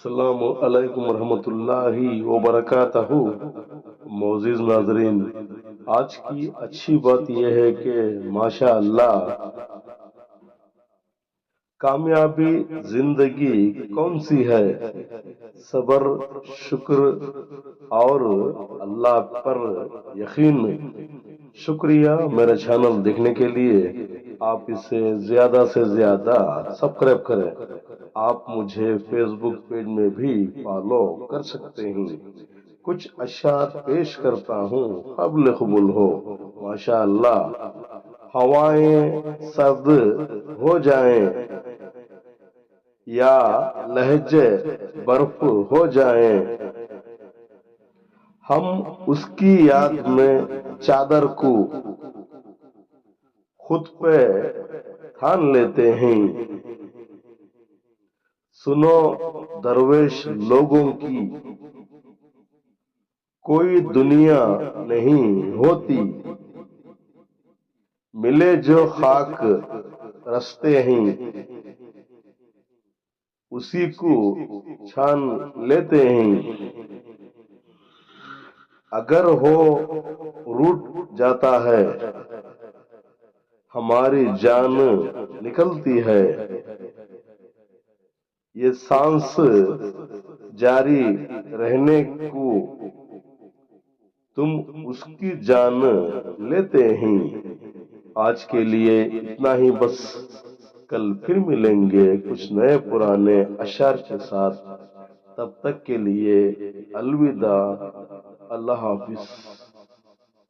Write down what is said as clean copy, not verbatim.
السلام علیکم ورحمۃ اللہ وبرکاتہ۔ معزز ناظرین، آج کی اچھی بات یہ ہے کہ ماشاء اللہ کامیابی زندگی کون سی ہے؟ صبر، شکر اور اللہ پر یقین۔ شکریہ میرا چینل دیکھنے کے لیے۔ آپ اسے زیادہ سے زیادہ سبسکرائب کریں۔ آپ مجھے فیس بک پیج میں بھی فالو کر سکتے ہیں۔ کچھ اشعار پیش کرتا ہوں، قابل قبول ہو۔ ماشاء اللہ ہوائیں سرد ہو جائیں یا لہجے برف ہو جائیں، ہم اس کی یاد میں چادر کو خود پہ تھان لیتے ہیں۔ سنو درویش لوگوں کی کوئی دنیا نہیں ہوتی، ملے جو خاک رستے ہیں اسی کو چھان لیتے ہیں۔ اگر ہو روٹ جاتا ہے ہماری جان نکلتی ہے، یہ سانس جاری رہنے کو تم اس کی جان لیتے ہیں۔ آج کے لیے اتنا ہی بس، کل پھر ملیں گے کچھ نئے پرانے اشعار کے ساتھ۔ تب تک کے لیے الوداع، اللہ حافظ۔